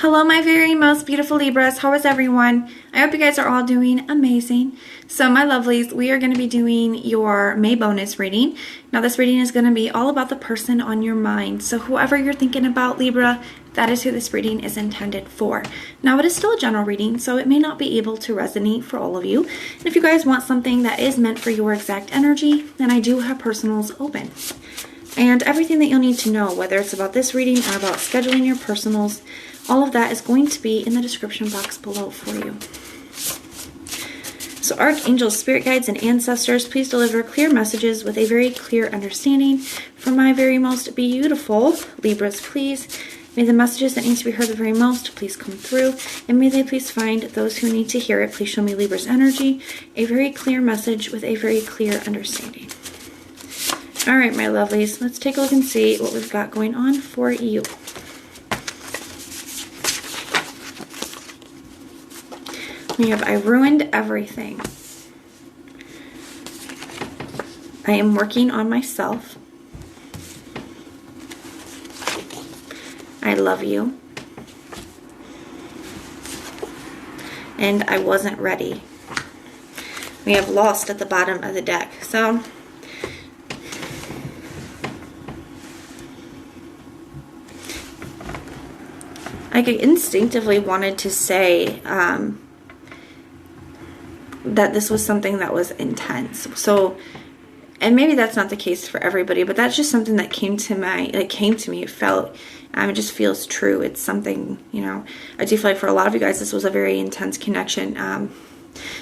Hello, my very most beautiful Libras. How is everyone? I hope you guys are all doing amazing. So my lovelies, we are going to be doing your May bonus reading. Now this reading is going to be all about the person on your mind. So whoever you're thinking about, Libra, that is who this reading is intended for. Now it is still a general reading, so it may not be able to resonate for all of you. And if you guys want something that is meant for your exact energy, then I do have personals open. And everything that you'll need to know, whether it's about this reading or about scheduling your personals, all of that is going to be in the description box below for you. So archangels, spirit guides, and ancestors, please deliver clear messages with a very clear understanding for my very most beautiful Libras, please. May the messages that need to be heard the very most please come through, and may they please find those who need to hear it. Please show me Libra's energy, a very clear message with a very clear understanding. All right, my lovelies, let's take a look and see what we've got going on for you. We have, I ruined everything. I am working on myself. I love you. And I wasn't ready. We have lost at the bottom of the deck. So I instinctively wanted to say that this was something that was intense. So, and maybe that's not the case for everybody, but that's just something that came to me. It felt, it just feels true. It's something, you know, I do feel like for a lot of you guys, this was a very intense connection.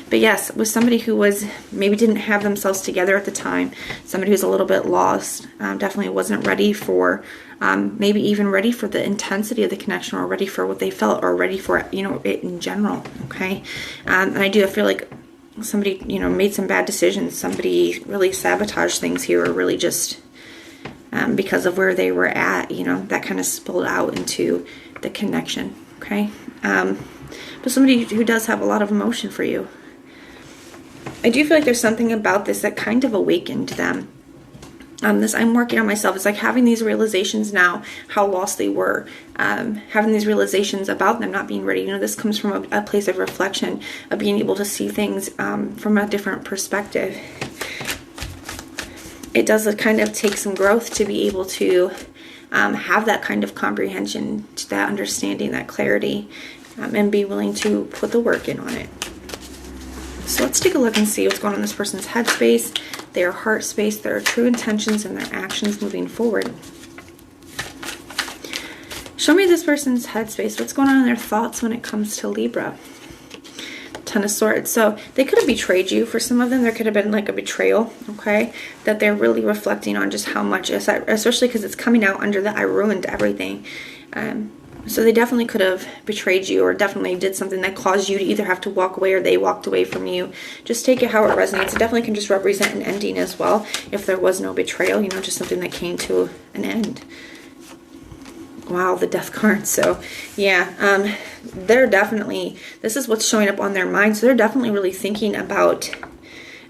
But yes, with somebody who was, maybe didn't have themselves together at the time, somebody who's a little bit lost, definitely wasn't ready for, maybe even ready for the intensity of the connection, or ready for what they felt, or ready for, you know, it in general, okay? And I feel like somebody, you know, made some bad decisions. Somebody really sabotaged things here, or really just because of where they were at, you know, that kind of spilled out into the connection, okay? But somebody who does have a lot of emotion for you. I do feel like there's something about this that kind of awakened them. This I'm working on myself. It's like having these realizations now, how lost they were, having these realizations about them not being ready. You know, this comes from a place of reflection, of being able to see things from a different perspective. It does kind of take some growth to be able to have that kind of comprehension, that understanding, that clarity, and be willing to put the work in on it. So let's take a look and see what's going on in this person's headspace, their heart space, their true intentions, and their actions moving forward. Show me this person's headspace. What's going on in their thoughts when it comes to Libra? Ten of Swords. So they could have betrayed you. For some of them, there could have been like a betrayal, okay? That they're really reflecting on just how much, especially because it's coming out under the I ruined everything. So they definitely could have betrayed you, or definitely did something that caused you to either have to walk away, or they walked away from you. Just take it how it resonates. It definitely can just represent an ending as well. If there was no betrayal, you know, just something that came to an end. Wow, the Death card. So yeah, they're definitely, this is what's showing up on their mind. So they're definitely really thinking about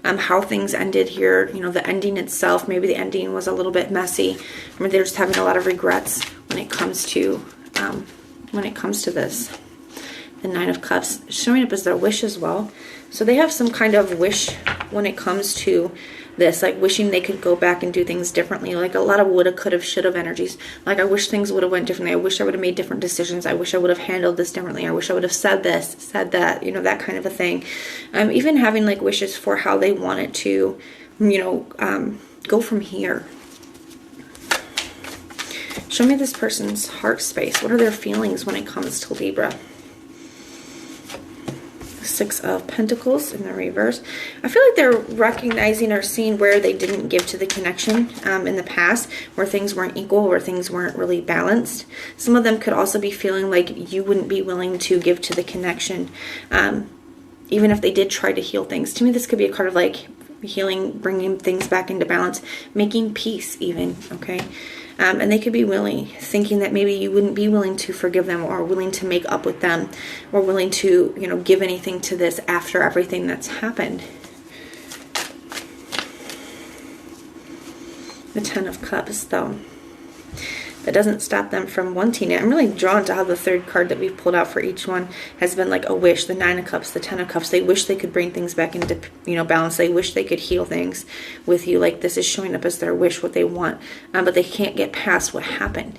how things ended here. You know, the ending itself, maybe the ending was a little bit messy. I mean, they're just having a lot of regrets when it comes to this. The Nine of Cups showing up as their wish as well. So they have some kind of wish when it comes to this, like wishing they could go back and do things differently, like a lot of woulda, coulda, shoulda energies. Like, I wish things would have went differently. I wish I would have made different decisions. I wish I would have handled this differently. I wish I would have said this, said that, you know, that kind of a thing. Even having like wishes for how they want it to, you know, go from here. Show me this person's heart space. What are their feelings when it comes to Libra? Six of Pentacles in the reverse. I feel like they're recognizing or seeing where they didn't give to the connection in the past, where things weren't equal, where things weren't really balanced. Some of them could also be feeling like you wouldn't be willing to give to the connection, even if they did try to heal things. To me, this could be a card of like healing, bringing things back into balance, making peace even, okay? And they could be thinking that maybe you wouldn't be willing to forgive them, or willing to make up with them, or willing to, you know, give anything to this after everything that's happened. The Ten of Cups, though. that doesn't stop them from wanting it. I'm really drawn to how the third card that we've pulled out for each one has been like a wish. The 9 of Cups, the 10 of Cups. They wish they could bring things back into, you know, balance. They wish they could heal things with you. Like this is showing up as their wish, what they want, but they can't get past what happened.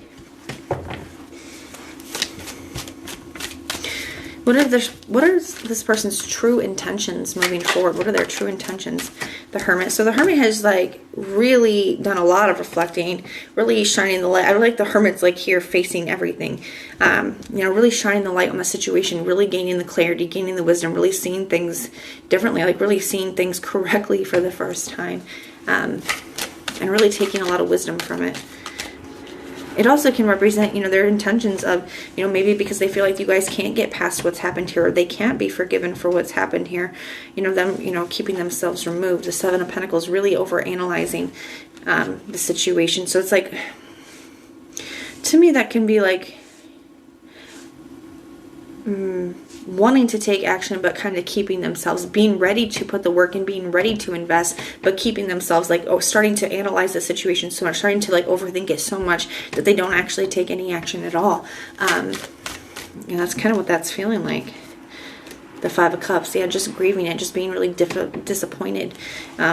What are this person's true intentions moving forward? What are their true intentions? The Hermit. So the Hermit has like really done a lot of reflecting, really shining the light. I like the Hermit's like here facing everything, you know, really shining the light on the situation, really gaining the clarity, gaining the wisdom, really seeing things differently, like really seeing things correctly for the first time, and really taking a lot of wisdom from it. It also can represent, you know, their intentions of, you know, maybe because they feel like you guys can't get past what's happened here, or they can't be forgiven for what's happened here. You know, them, you know, keeping themselves removed. The 7 of Pentacles, really over-analyzing the situation. So it's like, to me, that can be like wanting to take action, but kind of keeping themselves, being ready to put the work in, being ready to invest, but keeping themselves like, oh, starting to analyze the situation so much, starting to like overthink it so much that they don't actually take any action at all. And that's kind of what that's feeling like. The 5 of Cups, yeah, just grieving it, just being really disappointed,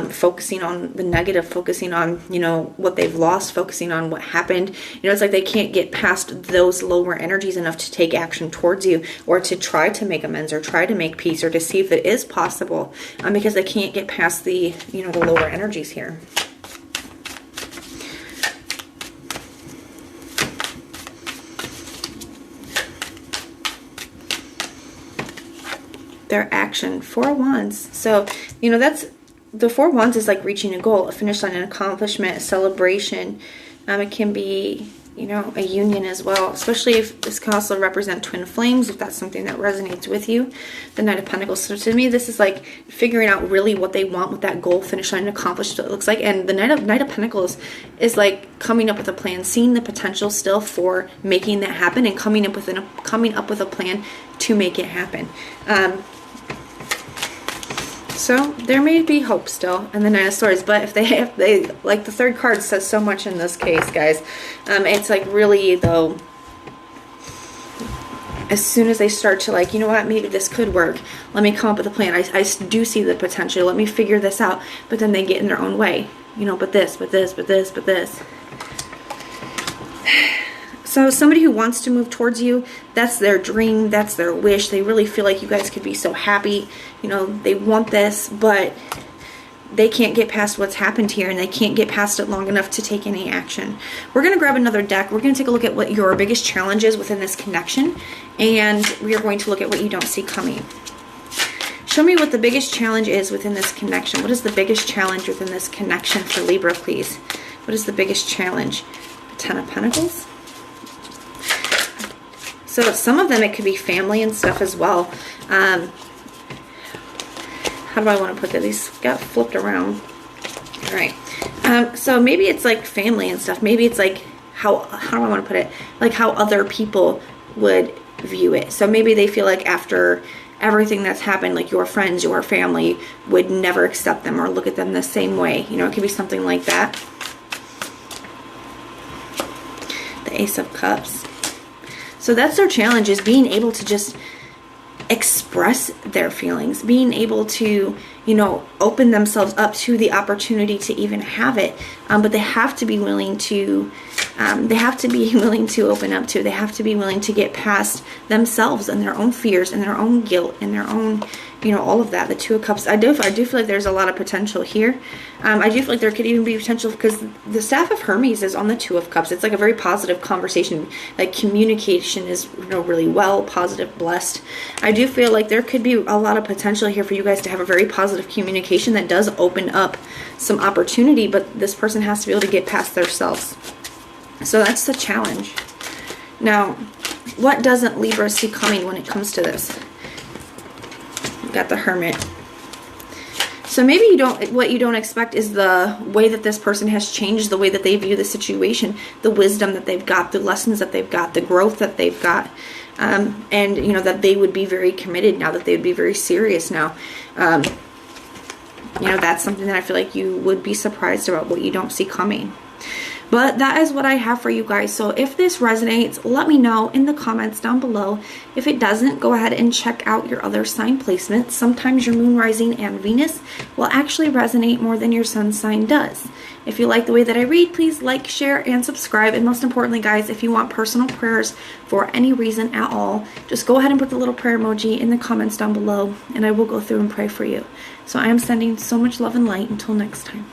focusing on the negative, focusing on, you know, what they've lost, focusing on what happened. You know, it's like they can't get past those lower energies enough to take action towards you, or to try to make amends, or try to make peace, or to see if it is possible, because they can't get past the, you know, the lower energies here. Their action, 4 of Wands. So, you know, that's the 4 of Wands is like reaching a goal, a finish line, an accomplishment, a celebration. It can be, you know, a union as well, especially if this can also represent twin flames, if that's something that resonates with you. The Knight of Pentacles. So to me, this is like figuring out really what they want, what that goal, finish line, accomplishment looks like. And the Knight of Pentacles is like coming up with a plan, seeing the potential still for making that happen, and coming up with a plan to make it happen. So there may be hope still in the 9 of Swords, but if they like, the third card says so much in this case, guys. It's like really though, as soon as they start to like, you know what, maybe this could work. Let me come up with a plan. I do see the potential. Let me figure this out. But then they get in their own way, you know. But this. So somebody who wants to move towards you, that's their dream, that's their wish. They really feel like you guys could be so happy. You know, they want this, but they can't get past what's happened here, and they can't get past it long enough to take any action. We're going to grab another deck. We're going to take a look at what your biggest challenge is within this connection, and we are going to look at what you don't see coming. Show me what the biggest challenge is within this connection. What is the biggest challenge within this connection for Libra, please? What is the biggest challenge? The 10 of Pentacles. So some of them, it could be family and stuff as well. How do I want to put that? These got flipped around. All right. So maybe it's like family and stuff. Maybe it's like how do I want to put it? Like how other people would view it. So maybe they feel like after everything that's happened, like your friends, your family would never accept them or look at them the same way. You know, it could be something like that. The Ace of Cups. So that's their challenge, is being able to just express their feelings, being able to, you know, open themselves up to the opportunity to even have it. But they have to be willing to, open up to, they have to be willing to get past themselves and their own fears and their own guilt and their own, you know, all of that. The 2 of Cups. I do feel like there's a lot of potential here. I do feel like there could even be potential because the Staff of Hermes is on the 2 of Cups. It's like a very positive conversation. Like communication is, you know, really well, positive, blessed. I do feel like there could be a lot of potential here for you guys to have a very positive communication that does open up some opportunity, but this person has to be able to get past themselves. So that's the challenge. Now, what doesn't Libra see coming when it comes to this? We've got the Hermit. So maybe what you don't expect is the way that this person has changed the way that they view the situation, the wisdom that they've got, the lessons that they've got, the growth that they've got. And, you know, that they would be very committed now, that they would be very serious now. You know, that's something that I feel like you would be surprised about, what you don't see coming. But that is what I have for you guys. So if this resonates, let me know in the comments down below. If it doesn't, go ahead and check out your other sign placements. Sometimes your moon, rising, and Venus will actually resonate more than your sun sign does. If you like the way that I read, please like, share, and subscribe. And most importantly, guys, if you want personal prayers for any reason at all, just go ahead and put the little prayer emoji in the comments down below, and I will go through and pray for you. So I am sending so much love and light. Until next time.